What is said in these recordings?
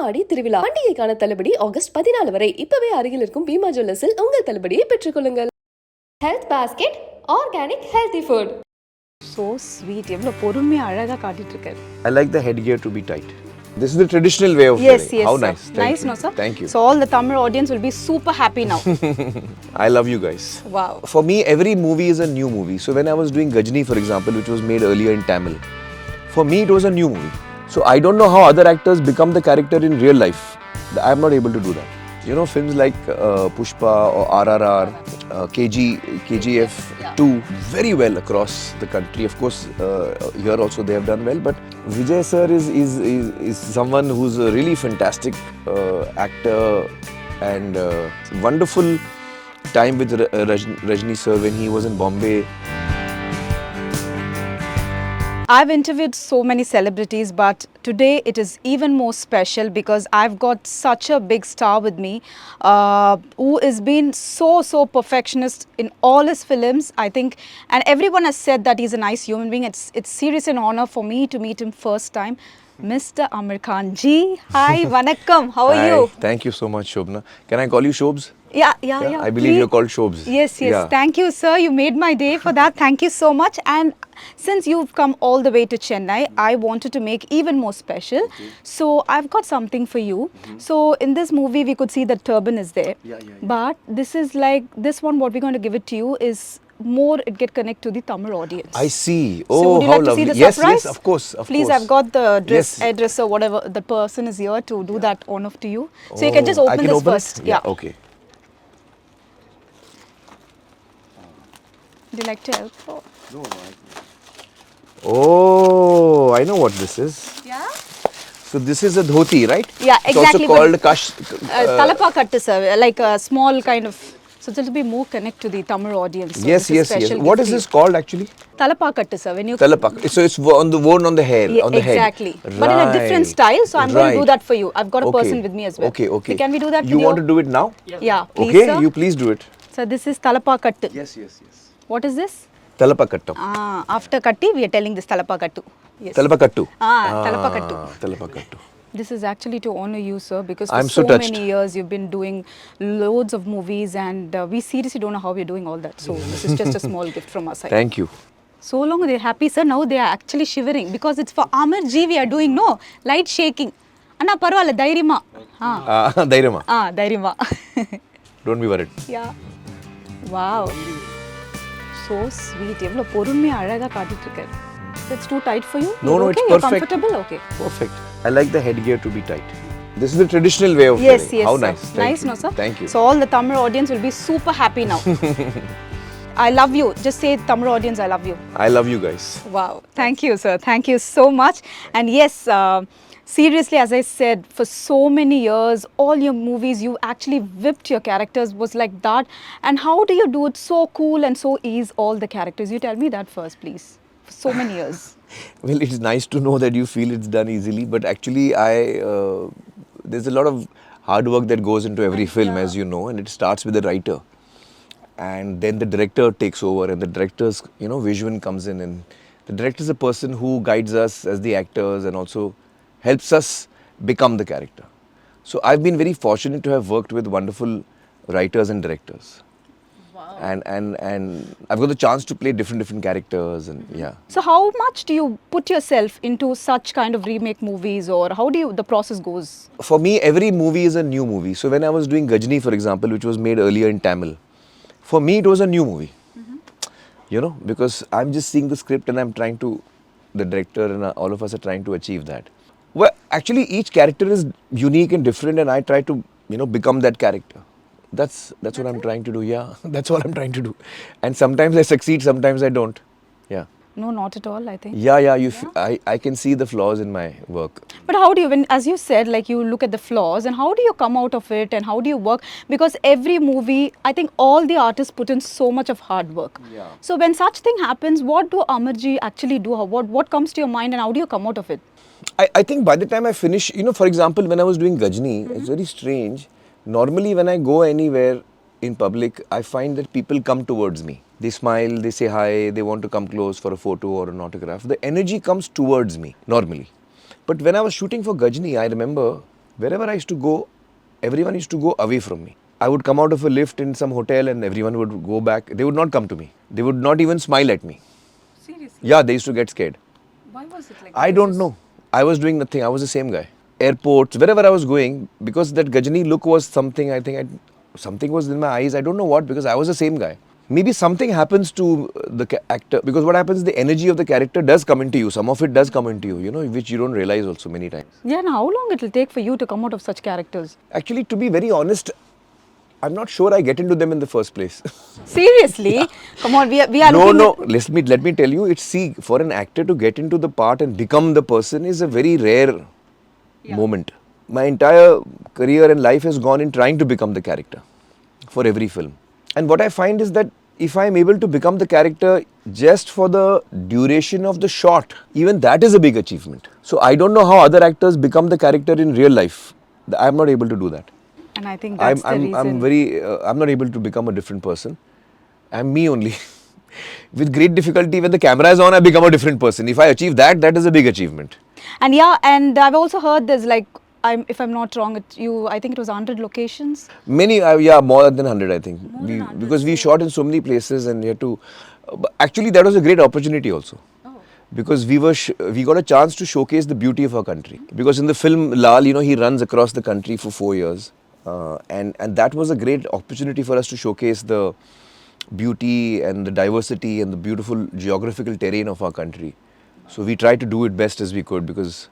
ஆடி திருவிழா பண்டிகைக்கான தள்ளுபடி ஆகஸ்ட் 14 வரை. இப்பவே அருகில் இருக்கும் பீமா ஜுவல்லர்ஸில் உங்கள் தள்ளுபடியை பெற்றுக்கொள்ளுங்கள். Health basket organic healthy food. So sweet. எவ்வளவு பொறுமையா அழகா காட்டிட்டு இருக்காரு. I like the headgear to be tight. This is the traditional way of yes, wearing. Yes, How sir. nice. Thank nice, you. no, sir? Thank you. So all the Tamil audience will be super happy now. I love you guys. Wow. For me, every movie is a new movie. So when I was doing Gajni, for example, which was made earlier in Tamil, for me it was a new movie. So I don't know how other actors become the character in real life. I am not able to do that. You know, films like Pushpa or RRR, KGF 2, very well across the country. Of course, here also they have done well. But Vijay sir is someone who's a really fantastic actor and wonderful time with Rajni sir when he was in Bombay. I've interviewed so many celebrities, but today it is even more special because I've got such a big star with me who has been so perfectionist in all his films, I think, and everyone has said that he's a nice human being. It's seriously an honor for me to meet him first time. Mr. Aamir Khan ji, hi, vanakkam, how are you? Thank you so much, Shobna. Can I call you Shobs? Yeah. I believe you're called Shobs. Yes. Yeah. Thank you, sir. You made my day for that. Thank you so much. And since you've come all the way to Chennai, I wanted to make even more special. Okay. So I've got something for you. So in this movie, we could see the turban is there. Yeah. But this is like, this one, what we're going to give it to you is more, it get connect to the Tamil audience. I see. Oh, so would you how like lovely. To see the surprise? Yes, of course. Please, I've got the address or whatever. The person is here to do that honor to you. So you can just open this first. Yeah, okay. Would you like to help? No. Oh, I know what this is. Yeah? So this is a dhoti, right? Yeah, exactly. It's also called Thalapathy, sir, like a small kind of. So this will be more connect to the Tamil audience. So yes. What is this called actually? Thalapathy, sir. When you So it's worn on the hair. Yeah, on the exactly. Head. But in a different style. So I'm going to do that for you. I've got a person with me as well. Okay. So can we do that? You want to do it now? Yeah. Please, okay, sir. you please do it. So this is Thalapathy. Yes. What is this? Thalapakattu. After Katti, we are telling this Thalapakattu. Yes. Thalapakattu. Thalapakattu. This is actually to honor you, sir, because for I'm so touched. many years you've been doing loads of movies and we seriously don't know how you're doing all that. So this is just a small gift from our side. Thank you. So long they're happy, sir. Now they are actually shivering because it's for Aamir ji we are doing, no? Light shaking. Anna, parvala, dairima. Dairima. Dairima. Don't be worried. Yeah. Wow. So sweet. எவ்வளவு பொறுமையா அழகா காட்டிட்டு இருக்காரு. It's too tight for you? No, okay? it's You're perfect. Comfortable? Okay. Perfect. I like the headgear to be tight. This is the traditional way of wearing. Yes. How Sir. nice. Nice, no, sir? Thank you. So all the Tamil audience will be super happy now. I love you. Just say Tamil audience, I love you. I love you guys. Wow. Thank you, sir. Thank you so much. And yes, seriously, as I said, for so many years, all your movies, you actually whipped your characters, was like that. And how do you do it so cool and so ease all the characters? You tell me that first, please. For so many years. Well, it's nice to know that you feel it's done easily, but actually there's a lot of hard work that goes into every film, as you know, and it starts with the writer. And then the director takes over and the director's, vision comes in, and the director is a person who guides us as the actors and also helps us become the character. So I've been very fortunate to have worked with wonderful writers and directors. And I've got the chance to play different characters and yeah. So how much do you put yourself into such kind of remake movies, or how do the process goes? For me, every movie is a new movie. So when I was doing Gajni, for example, which was made earlier in Tamil, for me it was a new movie. Because I'm just seeing the script and I'm trying to, the director and all of us are trying to achieve that. Well, actually each character is unique and different, and I try to, become that character. That's what I'm trying to do. Yeah, that's what I'm trying to do. And sometimes I succeed, sometimes I don't. Yeah. No, not at all, I think. Yeah. I can see the flaws in my work. But how do you, as you said, like you look at the flaws, and how do you come out of it, and how do you work? Because every movie, I think all the artists put in so much of hard work. Yeah. So when such thing happens, what do Aamir ji actually do? What comes to your mind, and how do you come out of it? I think by the time I finish, for example, when I was doing Gajni, it's very strange. Normally when I go anywhere in public, I find that people come towards me. They smile, they say hi, they want to come close for a photo or an autograph. The energy comes towards me, normally. But when I was shooting for Gajni, I remember Wherever I used to go, everyone used to go away from me. I would come out of a lift in some hotel and everyone would go back. They would not come to me. They would not even smile at me. Seriously? Yeah, they used to get scared. Why was it like I don't know. I was doing nothing. I was the same guy. Airports, wherever I was going, because that Gajani look was something, I think something was in my eyes. I don't know what, because I was the same guy. Maybe something happens to the actor, because what happens, the energy of the character does come into you. Some of it does come into you, you know, which you don't realize also many times. Yeah, now how long it will take for you to come out of such characters? Actually, to be very honest, I'm not sure I get into them in the first place. Seriously? Come on, we are No, looking no. at- Let me tell you. It's see, for an actor to get into the part and become the person is a very rare moment. My entire career and life has gone in trying to become the character for every film. And what I find is that if I'm able to become the character just for the duration of the shot, even that is a big achievement. So I don't know how other actors become the character in real life. I'm not able to do that. And I think that's the reason. I'm not able to become a different person. I'm me only. With great difficulty, when the camera is on, I become a different person. If I achieve that, that is a big achievement. And yeah, and I've also heard there's like, if I'm not wrong, I think it was 100 locations. Many, yeah, more than 100, I think. Because we shot in so many places and we had to. Actually, that was a great opportunity also. Because we got a chance to showcase the beauty of our country. Because in the film Laal, you know, he runs across the country for 4 years. And that was a great opportunity for us to showcase the beauty and the diversity and the beautiful geographical terrain of our country. So we tried to do it best as we could, because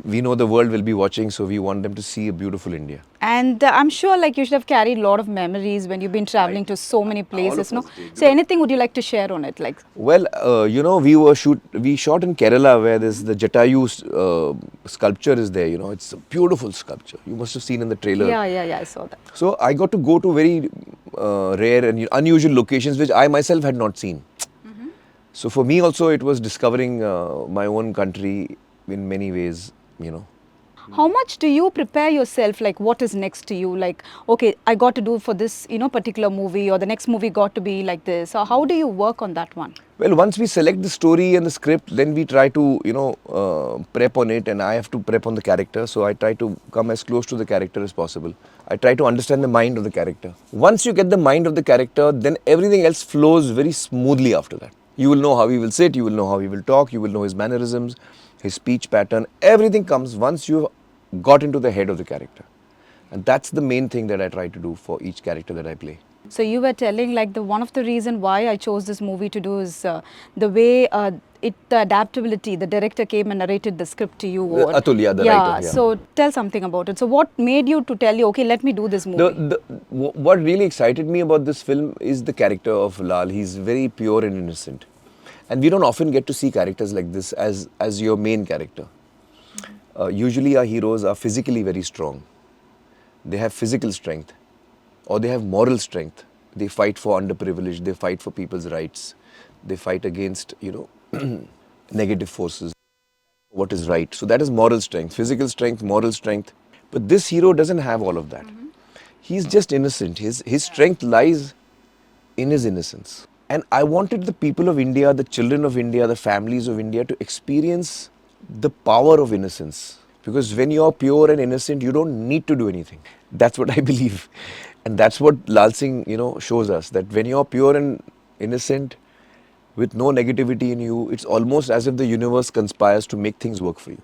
we know the world will be watching, so we want them to see a beautiful India. And I'm sure like you should have carried a lot of memories when you've been traveling to so many places, no? us did. So anything would you like to share on it? Like, Well, you know, we shot in Kerala, where there's the Jatayu sculpture is there, you know, it's a beautiful sculpture. You must have seen in the trailer. yeah, I saw that. So I got to go to very rare and unusual locations which I myself had not seen. So for me also it was discovering my own country in many ways, you know. How much do you prepare yourself, like what is next to you? Like, okay, I got to do for this, you know, particular movie, or the next movie got to be like this. So how do you work on that one? Well, once we select the story and the script, then we try to, you know, prep on it, and I have to prep on the character. So I try to come as close to the character as possible. I try to understand the mind of the character. Once you get the mind of the character, then everything else flows very smoothly after that. You will know how he will sit, you will know how he will talk, you will know his mannerisms, his speech pattern. Everything comes once you got into the head of the character. And that's the main thing that I try to do for each character that I play. So you were telling like one of the reason why I chose this movie to do is the way the adaptability, the director came and narrated the script to you. Or, Atul, yeah, the writer. Yeah. So tell something about it. So what made you to tell you, okay, let me do this movie? What really excited me about this film is the character of Laal. He's very pure and innocent. And we don't often get to see characters like this as your main character. Usually our heroes are physically very strong. They have physical strength, or they have moral strength. They fight for underprivileged, they fight for people's rights. They fight against, you know, negative forces. What is right. So that is moral strength, physical strength, moral strength. But this hero doesn't have all of that. He's just innocent. His strength lies in his innocence. And I wanted the people of India, the children of India, the families of India to experience the power of innocence. Because when you're pure and innocent, you don't need to do anything. That's what I believe. And that's what Laal Singh, you know, shows us. That when you're pure and innocent, with no negativity in you, it's almost as if the universe conspires to make things work for you.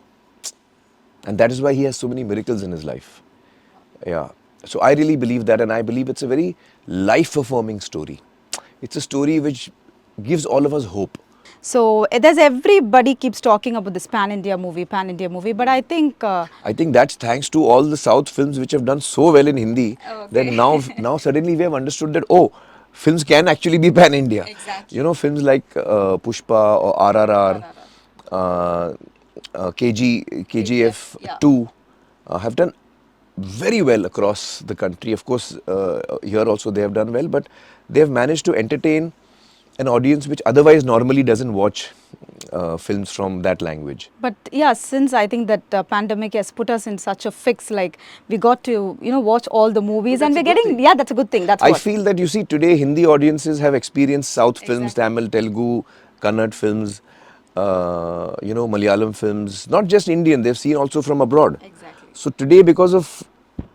And that is why he has so many miracles in his life. Yeah. So I really believe that, and I believe it's a very life-affirming story. It's a story which gives all of us hope. So there's everybody keeps talking about this pan-India movie, but I think... I think that's thanks to all the South films which have done so well in Hindi, that now suddenly we have understood that, oh, films can actually be pan-India. Exactly. You know, films like Pushpa or RRR, KGF 2 have done very well across the country. Of course, here also they have done well, but they have managed to entertain an audience which otherwise normally doesn't watch films from that language. But yeah, since I think that pandemic has put us in such a fix, like we got to, you know, watch all the movies, and we're getting, yeah, that's a good thing. That's I what. feel that, you see, today Hindi audiences have experienced South films, Tamil, Telugu, Kannada films, you know, Malayalam films, not just Indian, they've seen also from abroad. Exactly. So today,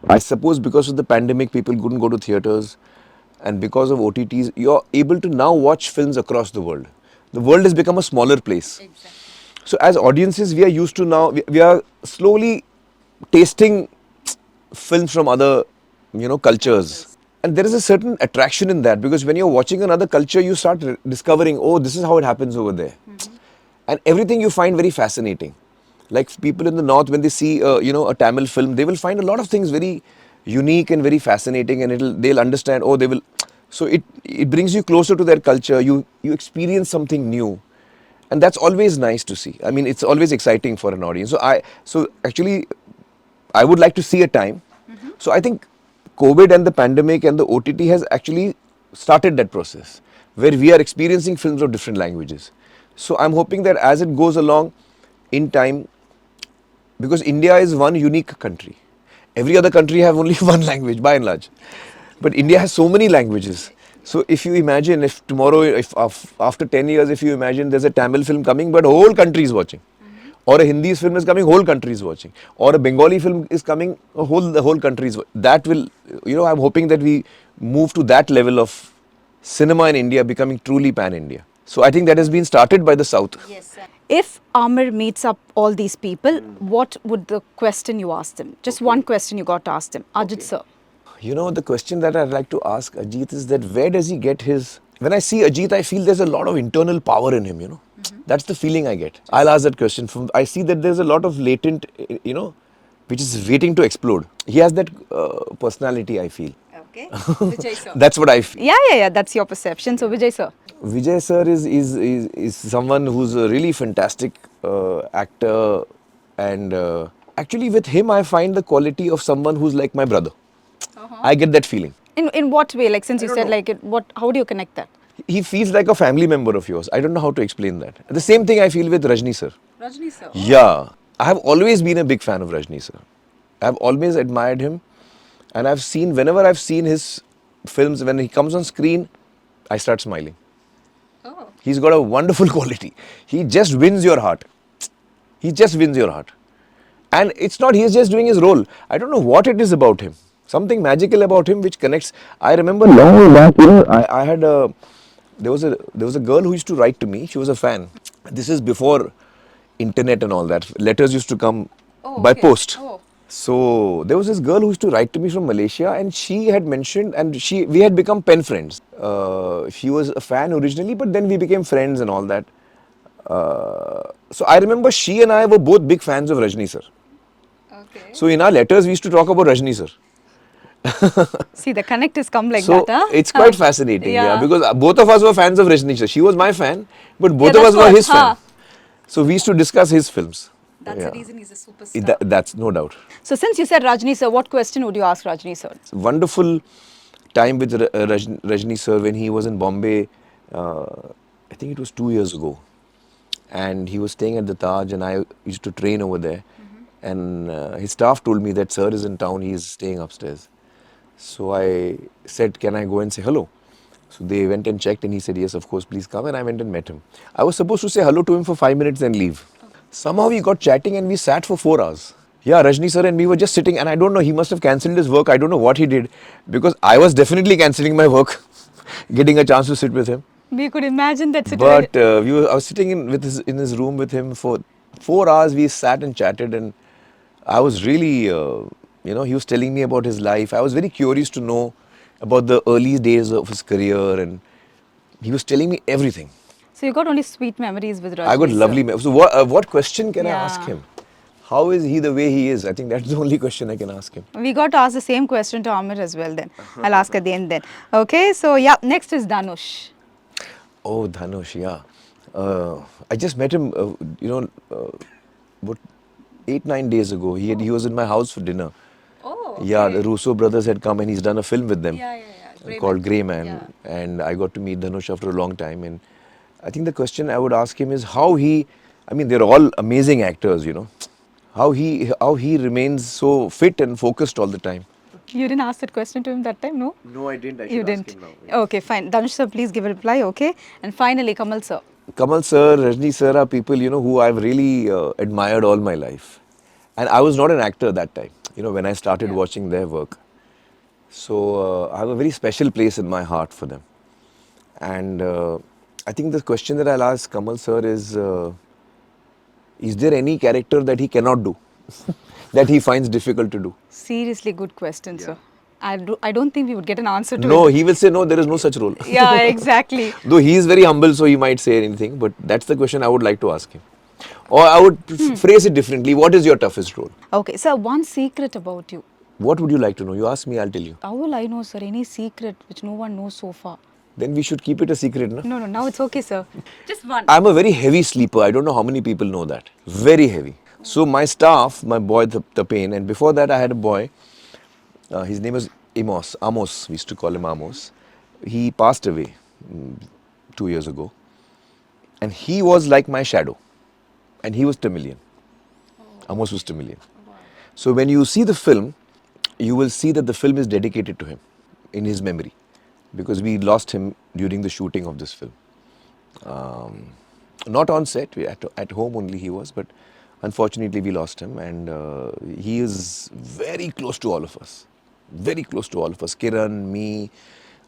I suppose because of the pandemic, people couldn't go to theaters, and because of OTTs, you're able to now watch films across the world. The world has become a smaller place. So as audiences, we are used to now, we are slowly tasting films from other, cultures. And there is a certain attraction in that, because when you're watching another culture, you start discovering, oh, this is how it happens over there. And everything you find very fascinating. Like people in the north, when they see, a Tamil film, they will find a lot of things very unique and very fascinating, and they'll understand, oh, they will. So it brings you closer to their culture. You experience something new. And that's always nice to see. I mean, it's always exciting for an audience. So actually, I would like to see a time. So I think COVID and the pandemic and the OTT has actually started that process where we are experiencing films of different languages. So I'm hoping that as it goes along in time, because India is one unique country. Every other country have only one language by and large. But India has so many languages. So if you imagine, if tomorrow, after 10 years, if you imagine there's a Tamil film coming, but whole country is watching. Or a Hindi film is coming, whole country is watching. Or a Bengali film is coming, the whole country is watching. That will, I'm hoping that we move to that level of cinema in India becoming truly pan-India. So I think that has been started by the South. If Aamir meets up all these people, what would the question you ask them? Just one question you got to ask them. Ajit sir. The question that I'd like to ask Ajit is that where does he get his... When I see Ajit, I feel there's a lot of internal power in him, That's the feeling I get. I'll ask that question. I see that there's a lot of latent, which is waiting to explode. He has that personality, I feel. Okay. Vijay sir. That's what I feel. Yeah. That's your perception. So Vijay sir. Vijay sir is someone who's a really fantastic actor, and actually with him I find the quality of someone who's like my brother. I get that feeling. In what way? Like since you don't said know. like it, how do you connect that? He feels like a family member of yours. I don't know how to explain that. The same thing I feel with Rajni sir. Rajni sir. Yeah. I have always been a big fan of Rajni sir. I've always admired him, and whenever I've seen his films, when he comes on screen, I start smiling. Oh. He's got a wonderful quality. He just wins your heart. He just wins your heart. And it's not he's just doing his role. I don't know what it is about him. Something magical about him which connects. I remember long way back, I had there was a girl who used to write to me. She was a fan. This is before internet and all that. Letters used to come by post. Oh. So there was this girl who used to write to me from Malaysia, and she had mentioned, and we had become pen friends. She was a fan originally, but then we became friends and all that. So I remember she and I were both big fans of Rajni sir. Okay. So in our letters we used to talk about Rajni sir. See, the connect has come like So that, huh? it's quite fascinating, Yeah. because both of us were fans of Rajni sir. She was my fan, but both of that's us were what, his fan. So we used to discuss his films. That's Yeah. the reason he's a superstar. That's no doubt. So since you said Rajni sir, what question would you ask Rajni sir? Wonderful time with Rajni sir when he was in Bombay. I think it was 2 years ago, and he was staying at the Taj, and I used to train over there. And his staff told me that sir is in town. He is staying upstairs. So I said, can I go and say hello? So they went and checked, and he said, yes, of course, please come. And I went and met him. I was supposed to say hello to him for 5 minutes and leave. Somehow we got chatting, and we sat for 4 hours. Yeah, Rajni sir and me were just sitting, and I don't know, he must have cancelled his work. I don't know what he did, because I was definitely cancelling my work, getting a chance to sit with him. We could imagine that situation. But I was sitting in his room with him for 4 hours. We sat and chatted, and I was really, he was telling me about his life. I was very curious to know about the early days of his career, and he was telling me everything. So you got only sweet memories with Rajni I got sir. lovely memories. So what question can I ask him? How is he the way he is? I think that's the only question I can ask him. We got to ask the same question to Aamir as well then. I'll ask at the end then. Okay, so yeah, next is Dhanush. Oh, Dhanush, yeah. I just met him, about 8-9 days ago. He was in my house for dinner. Oh, Yeah, the Russo brothers had come, and he's done a film with them Grey called Man. Grey Man. Yeah. And I got to meet Dhanush after a long time. And I think the question I would ask him is they're all amazing actors, how he remains so fit and focused all the time. You didn't ask that question to him that time, no? No, I didn't. I You didn't. Okay, fine. Dhanush sir, please give a reply, okay? And finally, Kamal sir. Kamal sir, Rajni sir are people, who I've really admired all my life. And I was not an actor that time, when I started watching their work. So I have a very special place in my heart for them. And I think the question that I'll ask Kamal sir is there any character that he cannot do, that he finds difficult to do? Seriously, good question, sir. I don't think we would get an answer to No, it. he will say, no, there is no such role. Yeah, exactly. Though he is very humble, so he might say anything, but that's the question I would like to ask him. Or I would phrase it differently. What is your toughest role? Okay, sir, one secret about you. What would you like to know? You ask me, I'll tell you. How will I know, sir? Any secret which no one knows so far? Then we should keep it a secret, no? No, now it's okay, sir. Just one. I'm a very heavy sleeper. I don't know how many people know that. Very heavy. So my staff, my boy Tapain, and before that I had a boy. His name was Amos. We used to call him Amos. He passed away 2 years ago. And he was like my shadow. And he was Tamilian. Amos was Tamilian. So when you see the film, you will see that the film is dedicated to him in his memory. Because we lost him during the shooting of this film. Not on set, at home only he was, but unfortunately we lost him, and he is very close to all of us. Very close to all of us. Kiran, me,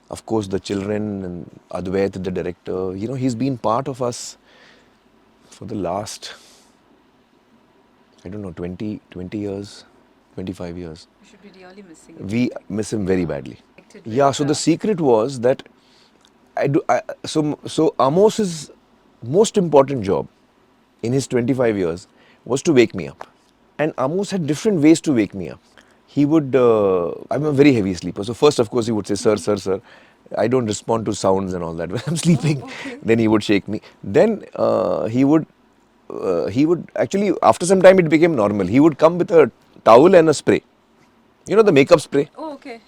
of course the children, and Advait, the director. He's been part of us for the last, 20 years, 25 years. We should be really missing We miss him very badly. Yeah, so the secret was that so Amos's most important job in his 25 years was to wake me up. And Amos had different ways to wake me up. He would, I'm a very heavy sleeper. So first, of course, he would say, sir. I don't respond to sounds and all that when I'm sleeping. Then he would shake me. Then he would actually, after some time it became normal. He would come with a towel and a spray. The makeup spray. Oh, okay.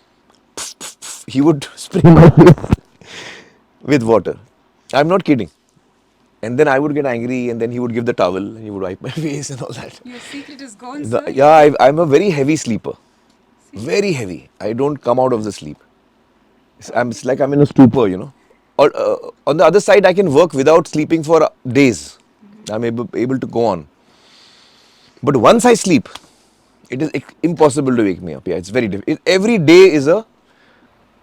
He would spray my face with water. I'm not kidding. And then I would get angry, and then he would give the towel and he would wipe my face and all that. Your secret is gone, Yeah, I'm a very heavy sleeper. Very heavy. I don't come out of the sleep. It's like I'm in a stupor, Or on the other side, I can work without sleeping for days. I'm able to go on. But once I sleep, it is impossible to wake me up. Yeah, it's very difficult. Every day is a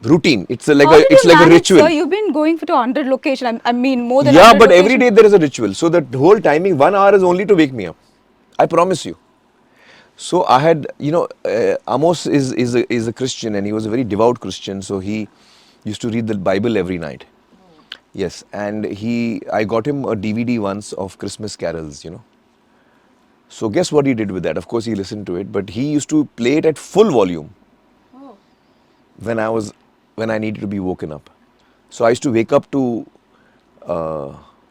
routine. It's like a ritual. Sir, you've been going to 100 location. I mean, more than Yeah, 100 but location. every day there is a ritual. So the whole timing, 1 hour is only to wake me up. I promise you. So I had, Amos is a Christian, and he was a very devout Christian. So he used to read the Bible every night. Yes, and I got him a DVD once of Christmas carols, So guess what he did with that? Of course, he listened to it, but he used to play it at full volume when I needed to be woken up. So I used to wake up to,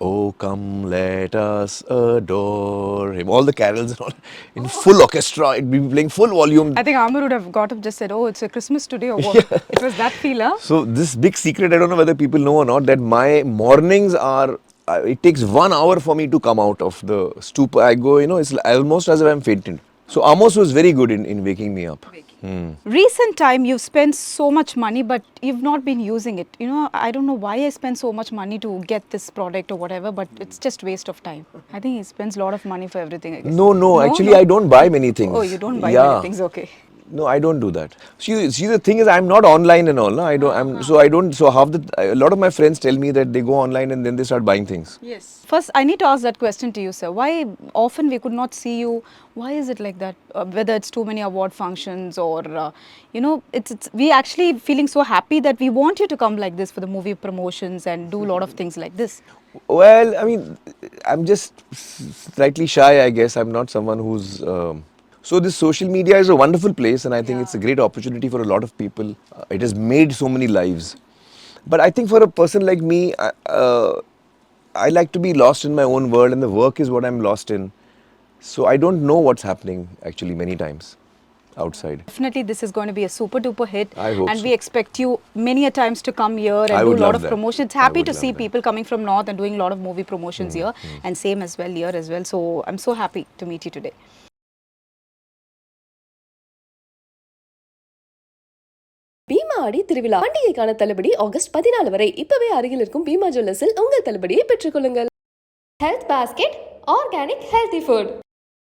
oh come let us adore him. All the carols and all in full orchestra. It'd be playing full volume. I think Aamir would have got up, just said, oh, it's a Christmas today or what? It was that feel, huh? So this big secret, I don't know whether people know or not, that my mornings are, it takes 1 hour for me to come out of the stupor. I go, it's almost as if I'm fainted. So Amos was very good in waking me up. Recent time, you've spent so much money, but you've not been using it. I don't know why I spend so much money to get this product or whatever, but it's just waste of time. I think he spends a lot of money for everything, I guess. No, actually I don't buy many things. Oh, you don't buy many things, okay. No, I don't do that. See, the thing is, I'm not online and all. No? A lot of my friends tell me that they go online and then they start buying things. Yes. First, I need to ask that question to you, sir. Why often we could not see you? Why is it like that? Whether it's too many award functions or, we actually feeling so happy that we want you to come like this for the movie promotions and do a lot of things like this. Well, I mean, I'm just slightly shy, I guess. I'm not someone who's... So this social media is a wonderful place, and I think it's a great opportunity for a lot of people. It has made so many lives. But I think for a person like me, I like to be lost in my own world, and the work is what I'm lost in. So I don't know what's happening actually many times outside. Definitely this is going to be a super duper hit. I hope and so. we expect you many a times to come here and do a lot of promotions. Happy to see people coming from North and doing a lot of movie promotions here, and same as well here as well. So I'm so happy to meet you today. Bima ஆடி திருவிழா பண்டிகைக்கான தள்ளுபடி August 14 வரை இப்பவே அருகில் இருக்கும் பீமா ஜுவல்லர்ஸில் உங்கள் தள்ளுபடியை பெற்றுக்கொள்ளுங்கள். Health basket, organic healthy food.